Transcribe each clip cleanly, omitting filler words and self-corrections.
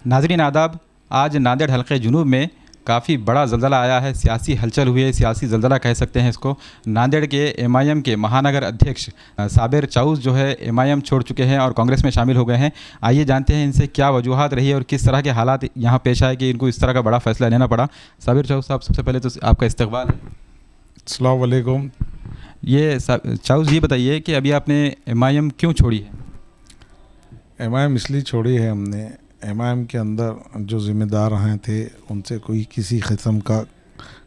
नाज़रीन आदाब। आज नांदेड़ हलक़े जुनूब में काफ़ी बड़ा ज़लज़ला आया है, सियासी हलचल हुई है, सियासी ज़लज़ला कह सकते हैं इसको। नांदेड़ के एमआईएम के महानगर अध्यक्ष साबिर चाउस जो है एमआईएम छोड़ चुके हैं और कांग्रेस में शामिल हो गए हैं। आइए जानते हैं इनसे क्या वजूहात रही है और किस तरह के हालात यहाँ पेश आए कि इनको इस तरह का बड़ा फ़ैसला लेना पड़ा। साबिर चाउस साहब, सबसे पहले तो आपका इस्तकबाल है। अस्सलाम वालेकुम। ये चाउस ये बताइए कि अभी आपने एमआईएम क्यों छोड़ी है? एमआईएम इसलिए छोड़ी है हमने, एमआईएम के अंदर जो ज़िम्मेदार हैं थे उनसे कोई किसी किस्म का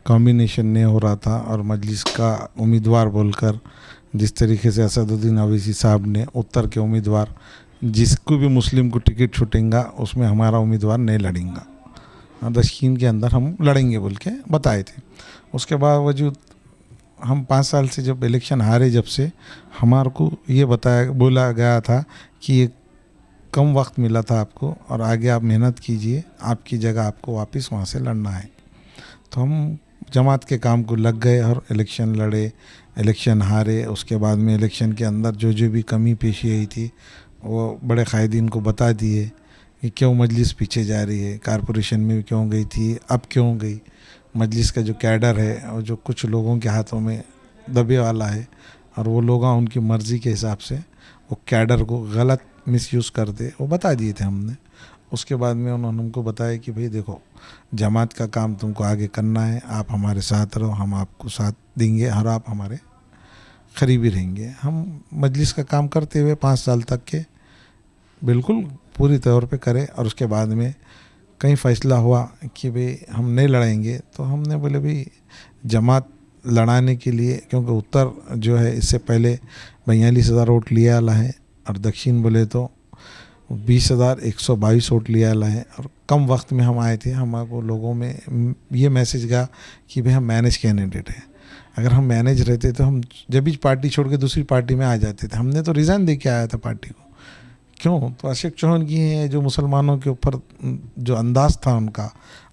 कॉम्बिनेशन नहीं हो रहा था और मजलिस का उम्मीदवार बोलकर जिस तरीके से असदुद्दीन अवैसी साहब ने उत्तर के उम्मीदवार जिसको भी मुस्लिम को टिकट छूटेगा उसमें हमारा उम्मीदवार नहीं लड़ेगा, दक्षिण के अंदर हम लड़ेंगे बोल के बताए थे। उसके बावजूद हम 5 साल से जब इलेक्शन हारे, जब से हमारे को ये बोला गया था कि ये कम वक्त मिला था आपको और आगे आप मेहनत कीजिए, आपकी जगह आपको वापस वहाँ से लड़ना है। तो हम जमात के काम को लग गए और इलेक्शन लड़े, इलेक्शन हारे। उसके बाद में इलेक्शन के अंदर जो भी कमी पेशी आई थी वो बड़े कायदीन को बता दिए कि क्यों मजलिस पीछे जा रही है, कारपोरेशन में भी क्यों गई थी, अब क्यों गई। मजलिस का जो कैडर है और जो कुछ लोगों के हाथों में दबे वाला है और वो लोग उनकी मर्ज़ी के हिसाब से वो कैडर को गलत मिसयूज़ करते, वो बता दिए थे हमने। उसके बाद में उन्होंने हमको बताया कि भाई देखो, जमात का काम तुमको आगे करना है, आप हमारे साथ रहो, हम आपको साथ देंगे और आप हमारे करीबी रहेंगे। हम मजलिस का काम करते हुए 5 साल तक के बिल्कुल पूरी तौर पे करें और उसके बाद में कहीं फ़ैसला हुआ कि भाई हम नहीं लड़ेंगे, तो हमने बोले भाई जमात लड़ाने के लिए, क्योंकि उत्तर जो है इससे पहले 42,000 वोट लिया वाला है और दक्षिण बोले तो 20,122 वोट लिया वाला है और कम वक्त में हम आए थे। हमको लोगों में ये मैसेज गया कि भाई हम मैनेज कैंडिडेट हैं, अगर हम मैनेज रहते तो हम जब भी पार्टी छोड़ के दूसरी पार्टी में आ जाते थे। हमने तो रिज़ाइन दे के आया था पार्टी को। क्यों? तो अशोक चौहान की है जो मुसलमानों के ऊपर जो अंदाज़ था उनका,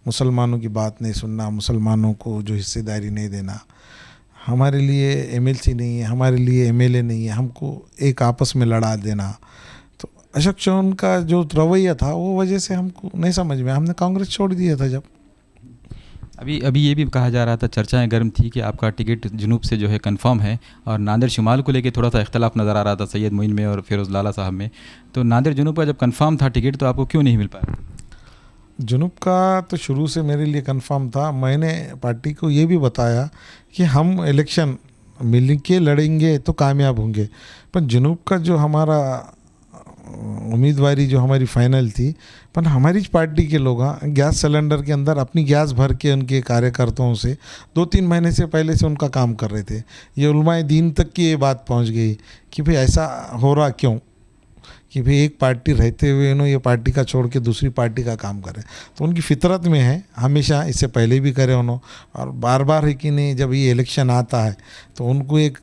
मुसलमानों की बात नहीं सुनना, मुसलमानों को जो हिस्सेदारी नहीं देना, हमारे लिए एमएलसी नहीं है, हमारे लिए एमएलए नहीं है, हमको एक आपस में लड़ा देना। तो अशोक चौहान का जो रवैया था वो वजह से हमको नहीं समझ में, हमने कांग्रेस छोड़ दिया था। जब अभी ये भी कहा जा रहा था, चर्चाएं गर्म थी कि आपका टिकट जुनूब से जो है कंफर्म है और नांदेड़ शुमाल को लेके थोड़ा सा इख्तलाफ नज़र आ रहा था सैयद मोइन में और फिरोज़ लाला साहब में। तो नांदेड़ जुनूब का जब कंफर्म था टिकट तो आपको क्यों नहीं मिल पाया? जुनूब का तो शुरू से मेरे लिए कंफर्म था। मैंने पार्टी को ये भी बताया कि हम इलेक्शन मिल के लड़ेंगे तो कामयाब होंगे, पर जुनूब का जो हमारा उम्मीदवारी जो हमारी फाइनल थी, पर हमारी पार्टी के लोग गैस सिलेंडर के अंदर अपनी गैस भर के उनके कार्यकर्ताओं से 2-3 महीने से पहले से उनका काम कर रहे थे। ये उलमाए दीन तक की ये बात पहुंच गई कि भाई ऐसा हो रहा क्यों, कि भाई एक पार्टी रहते हुए ये पार्टी का छोड़ के दूसरी पार्टी का काम करें। तो उनकी फितरत में है, हमेशा इससे पहले भी करे उन्होंने और बार बार है कि नहीं, जब ये इलेक्शन आता है तो उनको एक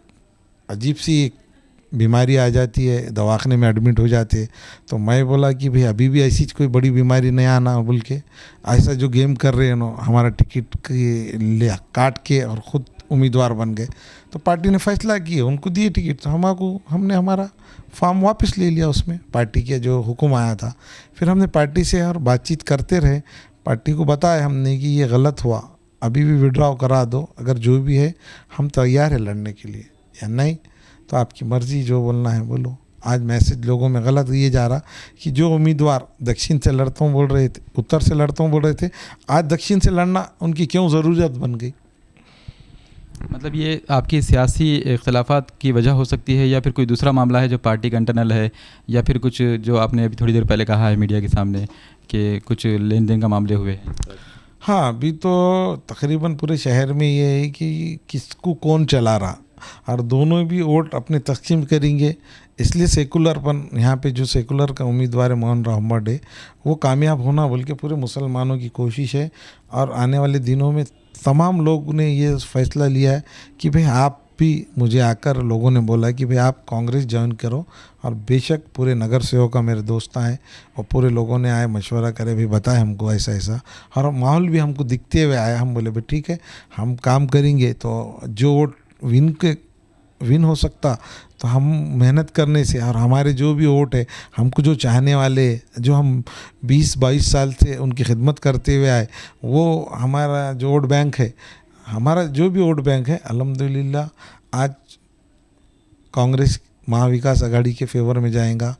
अजीब सी एक बीमारी आ जाती है, दवाखाने में एडमिट हो जाते। तो मैं बोला कि भाई अभी भी ऐसी कोई बड़ी बीमारी नहीं आना बोल के ऐसा जो गेम कर रहे हैं हमारा टिकट के ले काट के और ख़ुद उम्मीदवार बन गए। तो पार्टी ने फैसला किया, उनको दिए टिकट, तो हमने हमारा फॉर्म वापस ले लिया। उसमें पार्टी के जो हुक्म आया था, फिर हमने पार्टी से और बातचीत करते रहे, पार्टी को बताया हमने कि ये गलत हुआ, अभी भी विड्रॉ करा दो, अगर जो भी है हम तैयार है लड़ने के लिए, या नहीं तो आपकी मर्ज़ी, जो बोलना है बोलो। आज मैसेज लोगों में गलत ये जा रहा कि जो उम्मीदवार दक्षिण से लड़ता हूँ बोल रहे थे, उत्तर से लड़ता हूँ बोल रहे थे, आज दक्षिण से लड़ना उनकी क्यों ज़रूरत बन गई। मतलब ये आपकी सियासी इख्तलाफात की वजह हो सकती है या फिर कोई दूसरा मामला है जो पार्टी का इंटरनल है, या फिर कुछ जो आपने अभी थोड़ी देर पहले कहा है मीडिया के सामने कि कुछ लेन देन का मामले हुए हैं? हाँ, अभी तो तकरीबन पूरे शहर में ये है कि किसको कौन चला रहा और दोनों भी वोट अपने तकसीम करेंगे। इसलिए सेकुलरपन, यहाँ पे जो सेकुलर का उम्मीदवार है मोहन रहमत है, वो कामयाब होना बोल के पूरे मुसलमानों की कोशिश है। और आने वाले दिनों में तमाम लोग ने ये फैसला लिया है कि भाई आप भी, मुझे आकर लोगों ने बोला कि भाई आप कांग्रेस ज्वाइन करो। और बेशक पूरे नगर सेवक का मेरे दोस्त हैं और पूरे लोगों ने आए मशवरा करे, भी बताए हमको ऐसा ऐसा, और माहौल भी हमको दिखते हुए आया। हम बोले भाई ठीक है, हम काम करेंगे। तो जो वोट विन हो सकता तो हम मेहनत करने से, और हमारे जो भी वोट है, हमको जो चाहने वाले, जो हम 20-22 साल से उनकी खिदमत करते हुए आए, वो हमारा जो वोट बैंक है, हमारा जो भी वोट बैंक है, अल्हम्दुलिल्लाह आज कांग्रेस महाविकास आघाड़ी के फेवर में जाएगा।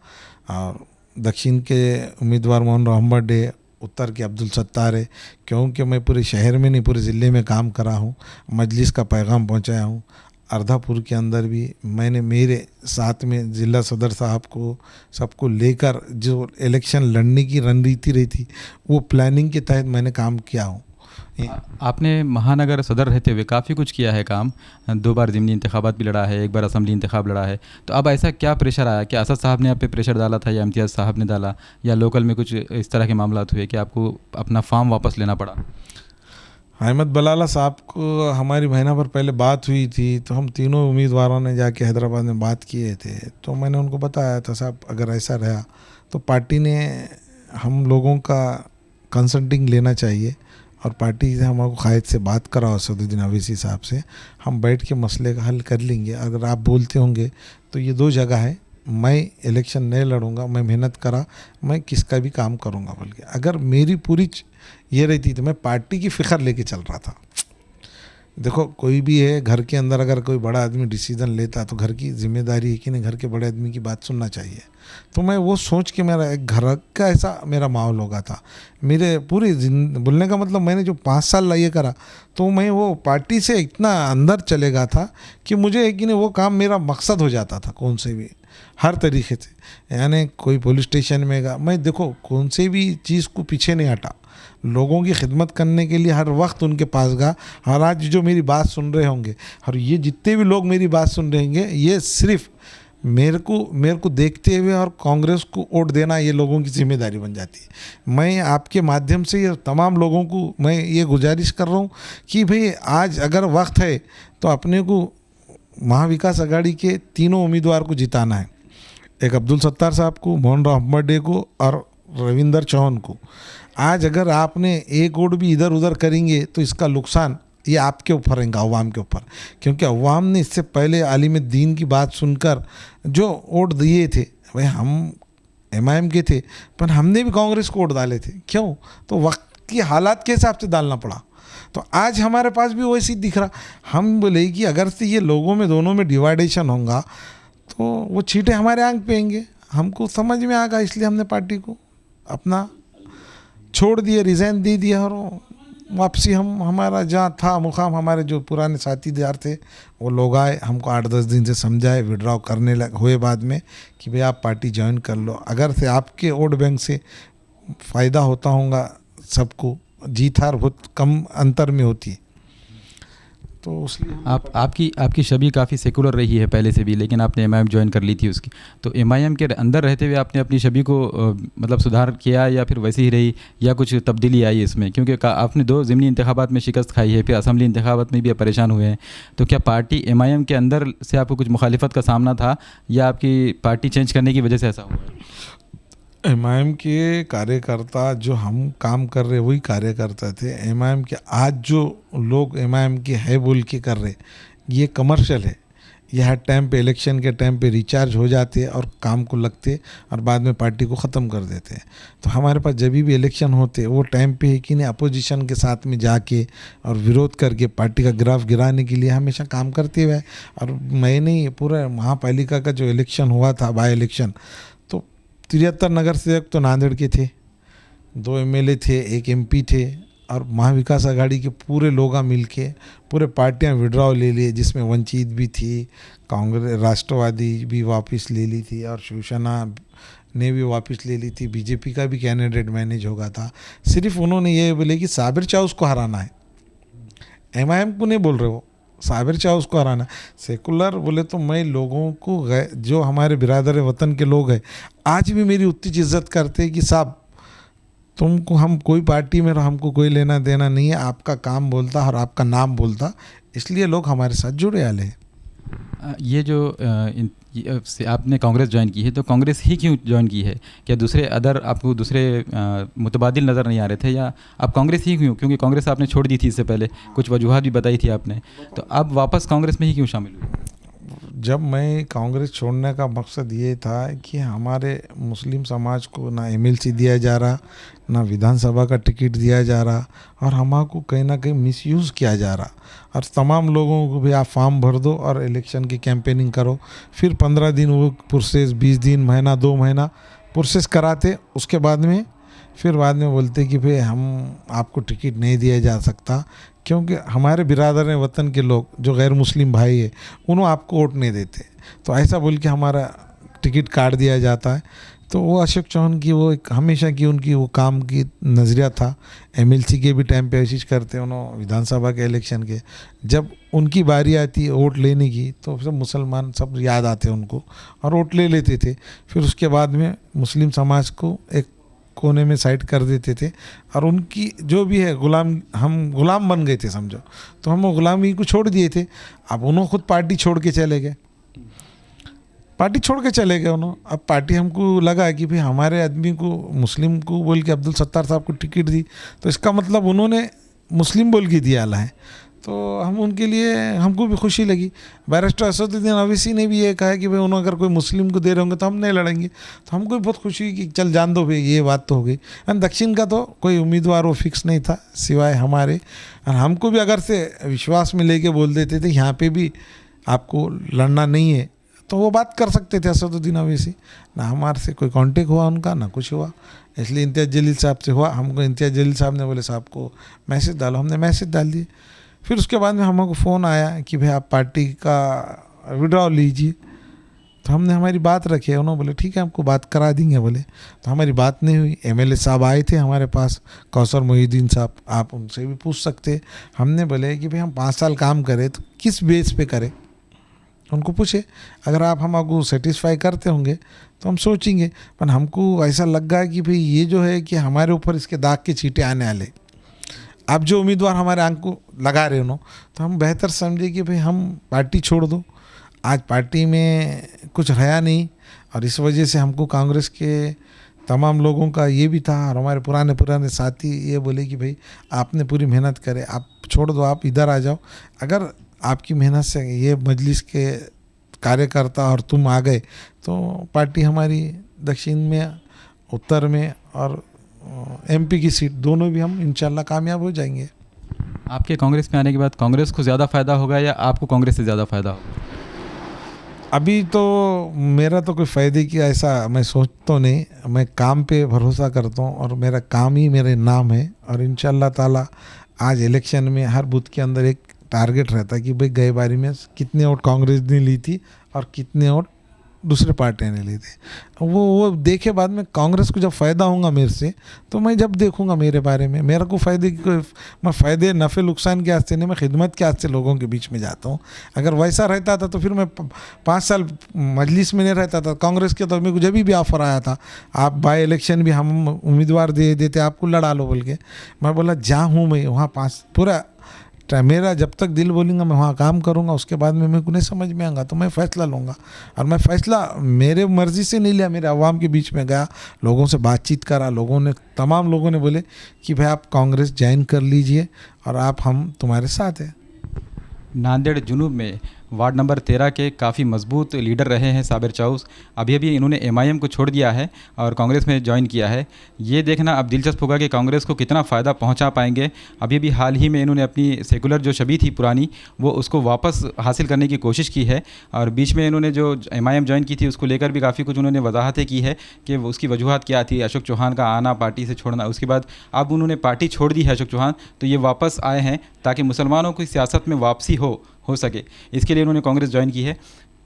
और दक्षिण के उम्मीदवार मोहन राव हम्बर्डे, उत्तर के अब्दुल सत्तार है। क्योंकि मैं पूरे शहर में नहीं, पूरे ज़िले में काम करा हूँ, मजलिस का पैगाम पहुँचाया हूँ। अर्धापुर के अंदर भी मैंने मेरे साथ में ज़िला सदर साहब को, सबको लेकर जो इलेक्शन लड़ने की रणनीति रही थी, वो प्लानिंग के तहत मैंने काम किया हूँ। आपने महानगर सदर रहते हुए काफ़ी कुछ किया है काम, 2 बार ज़िमनी इंतखाबात भी लड़ा है, 1 बार असम्बली इंतखाब लड़ा है। तो अब ऐसा क्या प्रेशर आया कि असद साहब ने आप पे प्रेशर डाला था, या इम्तियाज़ साहब ने डाला, या लोकल में कुछ इस तरह के मामलात हुए कि आपको अपना फॉर्म वापस लेना पड़ा? अहमद बलाला साहब को हमारी महीना भर पहले बात हुई थी, तो हम तीनों उम्मीदवारों ने जाके हैदराबाद में बात किए थे। तो मैंने उनको बताया था, साहब अगर ऐसा रहा तो पार्टी ने हम लोगों का कंसल्टिंग लेना चाहिए, और पार्टी से हमको कायद से बात कराओ, असदुद्दीन अवैसी साहब से, हम बैठ के मसले का हल कर लेंगे। अगर आप बोलते होंगे तो ये 2 जगह है, मैं इलेक्शन नहीं लड़ूंगा, मैं मेहनत करा, मैं किसका भी काम करूंगा बोल के। अगर मेरी पूरी ये रहती तो मैं पार्टी की फ़िक्र लेके चल रहा था। देखो कोई भी है, घर के अंदर अगर कोई बड़ा आदमी डिसीज़न लेता तो घर की जिम्मेदारी है कि नहीं, घर के बड़े आदमी की बात सुनना चाहिए। तो मैं वो सोच के, मेरा एक घर का ऐसा मेरा माहौल होगा था। मेरे पूरी बोलने का मतलब, मैंने जो 5 साल ये करा, तो मैं वो पार्टी से इतना अंदर चलेगा था कि मुझे कि नहीं वो काम मेरा मकसद हो जाता था, कौन से भी हर तरीके से। यानी कोई पुलिस स्टेशन में गया, मैं देखो कौन से भी चीज़ को पीछे नहीं हटा, लोगों की खिदमत करने के लिए हर वक्त उनके पास गया। और आज जो मेरी बात सुन रहे होंगे, और ये जितने भी लोग मेरी बात सुन रहे होंगे, ये सिर्फ मेरे को देखते हुए और कांग्रेस को वोट देना ये लोगों की जिम्मेदारी बन जाती है। मैं आपके माध्यम से ये तमाम लोगों को मैं ये गुजारिश कर रहा हूँ कि भाई आज अगर वक्त है तो अपने को महाविकास आघाड़ी के तीनों उम्मीदवार को जिताना है। एक अब्दुल सत्तार साहब को, मोहन राव हम्बर्डे को और रविंदर चौहान को। आज अगर आपने एक वोट भी इधर उधर करेंगे तो इसका नुकसान ये आपके ऊपर रहेगा, अवाम के ऊपर। क्योंकि अवाम ने इससे पहले आलिम दीन की बात सुनकर जो वोट दिए थे, भाई हम एमआईएम के थे, पर हमने भी कांग्रेस को वोट डाले थे। क्यों? तो वक्त की हालात के हिसाब से डालना पड़ा। तो आज हमारे पास भी वैसी दिख रहा। हम बोले कि अगर से ये लोगों में दोनों में डिवाइडेशन होगा तो वो छींटे हमारे आंख पे आएंगे। हमको समझ में आ गया, इसलिए हमने पार्टी को अपना छोड़ दिया, रिज़ाइन दे दिया, और वापसी हम हमारा जहाँ था मुकाम, हमारे जो पुराने साथीदार थे वो लोग आए, हमको 8-10 दिन से समझाए, विड्रॉ करने हुए बाद में कि भाई आप पार्टी ज्वाइन कर लो। अगर से आपके वोट बैंक से फ़ायदा होता होगा, सबको जीत हार बहुत कम अंतर में होती है। तो उसलिए आपकी छवि काफ़ी सेकुलर रही है पहले से भी, लेकिन आपने एमआईएम ज्वाइन कर ली थी उसकी। तो एमआईएम के अंदर रहते हुए आपने अपनी छवि को मतलब सुधार किया, या फिर वैसी ही रही, या कुछ तब्दीली आई इसमें? क्योंकि आपने 2 ज़िमनी इंतखाबात में शिकस्त खाई है, फिर असम्बली इंतखाबात में भी परेशान हुए हैं। तो क्या पार्टी एमआईएम के अंदर से आपको कुछ मुखालिफत का सामना था, या आपकी पार्टी चेंज करने की वजह से ऐसा हुआ? एमआईएम के कार्यकर्ता जो हम काम कर रहे वही कार्यकर्ता थे। एमआईएम के आज जो लोग एमआईएम के है बोल के कर रहे, ये कमर्शियल है। ये हर टाइम पे, इलेक्शन के टाइम पे रिचार्ज हो जाते और काम को लगते और बाद में पार्टी को ख़त्म कर देते। तो हमारे पास जब भी इलेक्शन होते वो टाइम पे है कि नहीं, अपोजिशन के साथ में जाके और विरोध करके पार्टी का ग्राफ गिराने के लिए हमेशा काम करते हुए। और मैंने पूरा महापालिका का जो इलेक्शन हुआ था, बाई इलेक्शन, 73 नगर सेवक तो नांदेड़ के थे, 2 एमएलए थे, 1 एमपी थे, और महाविकास आघाड़ी के पूरे लोग मिल के पूरे पार्टियां विड्रॉ ले लिए, जिसमें वंचित भी थी, कांग्रेस, राष्ट्रवादी भी वापस ले ली थी, और शिवसेना ने भी वापस ले ली थी। बीजेपी का भी कैंडिडेट मैनेज होगा था। सिर्फ उन्होंने ये बोले कि साबिर चाउस को हराना है। एमआईएम को नहीं बोल रहे हो, साबिर चाउस को हराना। सेकुलर बोले तो मैं लोगों को, जो हमारे बिरादर वतन के लोग हैं, आज भी मेरी उतनी इज्जत करते हैं कि साहब तुमको, हम कोई पार्टी में हमको कोई लेना देना नहीं है, आपका काम बोलता और आपका नाम बोलता, इसलिए लोग हमारे साथ जुड़े आले हैं। ये जो आपने कांग्रेस ज्वाइन की है, तो कांग्रेस ही क्यों ज्वाइन की है? क्या दूसरे आपको दूसरे मुतबादिल नज़र नहीं आ रहे थे, या आप कांग्रेस ही क्यों? क्योंकि कांग्रेस आपने छोड़ दी थी इससे पहले, कुछ वजूहात भी बताई थी आपने, तो अब वापस कांग्रेस में ही क्यों शामिल हुए? जब मैं कांग्रेस छोड़ने का मकसद ये था कि हमारे मुस्लिम समाज को ना एमएलसी दिया जा रहा, ना विधानसभा का टिकट दिया जा रहा, और हमको कहीं ना कहीं मिसयूज़ किया जा रहा। और तमाम लोगों को भी आप फॉर्म भर दो और इलेक्शन की कैंपेनिंग करो, फिर 15 दिन वो प्रोसेस, 20 दिन, महीना, 2 महीना प्रोसेस कराते, उसके बाद में बोलते कि भाई हम आपको टिकट नहीं दिया जा सकता, क्योंकि हमारे बिरादर वतन के लोग जो गैर मुस्लिम भाई है उन्होंने आपको वोट नहीं देते, तो ऐसा बोल के हमारा टिकट काट दिया जाता है। तो वो अशोक चौहान की वो एक हमेशा की उनकी वो काम की नज़रिया था। एमएलसी के भी टाइम पे कोशिश करते उन्होंने, विधानसभा के इलेक्शन के जब उनकी बारी आती वोट लेने की तो सब मुसलमान सब याद आते उनको और वोट ले लेते थे। फिर उसके बाद में मुस्लिम समाज को एक कोने में साइड कर देते थे और उनकी जो भी है हम गुलाम बन गए थे समझो, तो हम वो गुलामी को छोड़ दिए थे। अब उन्होंने खुद पार्टी छोड़ के चले गए, उन्होंने। अब पार्टी हमको लगा कि भाई हमारे आदमी को मुस्लिम को बोल के अब्दुल सत्तार साहब को टिकट दी, तो इसका मतलब उन्होंने मुस्लिम बोल के दिया है। तो हम उनके लिए हमको भी खुशी लगी। बैरिस्टर असदुद्दीन ओवैसी ने भी ये कहा कि भाई उन्होंने अगर कोई मुस्लिम को दे रहे होंगे तो हम नहीं लड़ेंगे, तो हमको भी बहुत खुशी हुई कि चल जान दो भाई, ये बात तो हो गई। एंड दक्षिण का तो कोई उम्मीदवार वो फिक्स नहीं था सिवाय हमारे, और हमको भी अगर से विश्वास में लेके बोल देते थे यहाँ पे भी आपको लड़ना नहीं है, तो वो बात कर सकते थे असदुद्दीन ओवैसी। ना हमारे से कोई कांटेक्ट हुआ उनका, ना कुछ हुआ। इसलिए इम्तियाज़ जलील साहब से हुआ, हमको इम्तियाज़ जलील साहब ने बोले साहब को मैसेज डालो, हमने मैसेज डाल दिए। फिर उसके बाद में हमको फ़ोन आया कि भाई आप पार्टी का विड्रॉ लीजिए, तो हमने हमारी बात रखी। उन्होंने बोले ठीक है आपको बात करा देंगे बोले, तो हमारी बात नहीं हुई। एमएलए साहब आए थे हमारे पास, कौसर मोहिउद्दीन साहब, आप उनसे भी पूछ सकते। हमने बोले कि भाई हम 5 साल काम करें तो किस बेस पे करें, उनको पूछे। अगर आप हमको सेटिस्फाई करते होंगे तो हम सोचेंगे, पर हमको ऐसा लग गया कि भाई ये जो है कि हमारे ऊपर इसके दाग के चीटे आने वाले। अब जो उम्मीदवार हमारे आंख को लगा रहे हो, तो हम बेहतर समझे कि भाई हम पार्टी छोड़ दो। आज पार्टी में कुछ रहा नहीं, और इस वजह से हमको कांग्रेस के तमाम लोगों का ये भी था, और हमारे पुराने साथी ये बोले कि भाई आपने पूरी मेहनत करे, आप छोड़ दो, आप इधर आ जाओ। अगर आपकी मेहनत से ये मजलिस के कार्यकर्ता और तुम आ गए तो पार्टी हमारी दक्षिण में, उत्तर में और एमपी की सीट दोनों भी हम इंशाल्लाह कामयाब हो जाएंगे। आपके कांग्रेस में आने के बाद कांग्रेस को ज़्यादा फ़ायदा होगा या आपको कांग्रेस से ज़्यादा फ़ायदा होगा? अभी तो मेरा तो कोई फ़ायदे की ऐसा मैं सोचता नहीं, मैं काम पे भरोसा करता हूँ और मेरा काम ही मेरे नाम है। और इंशाल्लाह ताला आज इलेक्शन में हर बूथ के अंदर एक टारगेट रहता है कि भाई गए बारी में कितने वोट कांग्रेस ने ली थी और कितने वोट दूसरे पार्टी ने लिए थे। वो देखे बाद में कांग्रेस को जब फ़ायदा होगा मेरे से, तो मैं जब देखूंगा मेरे बारे में मेरा को फ़ायदे की कोई, मैं फ़ायदे नफ़े नुकसान के वास्ते नहीं, मैं खिदमत के वास्ते लोगों के बीच में जाता हूँ। अगर वैसा रहता था तो फिर मैं 5 साल मजलिस में नहीं रहता था। कांग्रेस के तो मेरे को जब भी ऑफ़र आया था, आप बाई इलेक्शन भी हम उम्मीदवार दे देते, आपको लड़ा लो बोल के, मैं बोला जहाँ हूँ मैं वहाँ 5 पूरा मेरा जब तक दिल बोलेंगा मैं वहाँ काम करूँगा। उसके बाद में मेरे को नहीं समझ में आएगा तो मैं फ़ैसला लूँगा, और मैं फ़ैसला मेरे मर्ज़ी से नहीं लिया, मेरे अवाम के बीच में गया, लोगों से बातचीत करा। तमाम लोगों ने बोले कि भाई आप कांग्रेस ज्वाइन कर लीजिए और हम तुम्हारे साथ हैं। नांदेड़ जुनूब में वार्ड नंबर 13 के काफ़ी मजबूत लीडर रहे हैं साबिर चाउस। अभी इन्होंने एमआईएम को छोड़ दिया है और कांग्रेस में ज्वाइन किया है। ये देखना अब दिलचस्प होगा कि कांग्रेस को कितना फ़ायदा पहुंचा पाएंगे। अभी हाल ही में इन्होंने अपनी सेकुलर जो छवि थी पुरानी, वो उसको वापस हासिल करने की कोशिश की है। और बीच में इन्होंने जो एमआईएम ज्वाइन की थी उसको लेकर भी काफ़ी कुछ उन्होंने वजाहतें की है कि उसकी वजूहत क्या थी, अशोक चौहान का आना, पार्टी से छोड़ना। उसके बाद अब उन्होंने पार्टी छोड़ दी है अशोक चौहान, तो ये वापस आए हैं ताकि मुसलमानों की सियासत में वापसी हो सके। इसके लिए उन्होंने कांग्रेस ज्वाइन की है।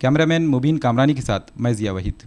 कैमरामैन मुबीन कामरानी के साथ मैं ज़िया वहीद।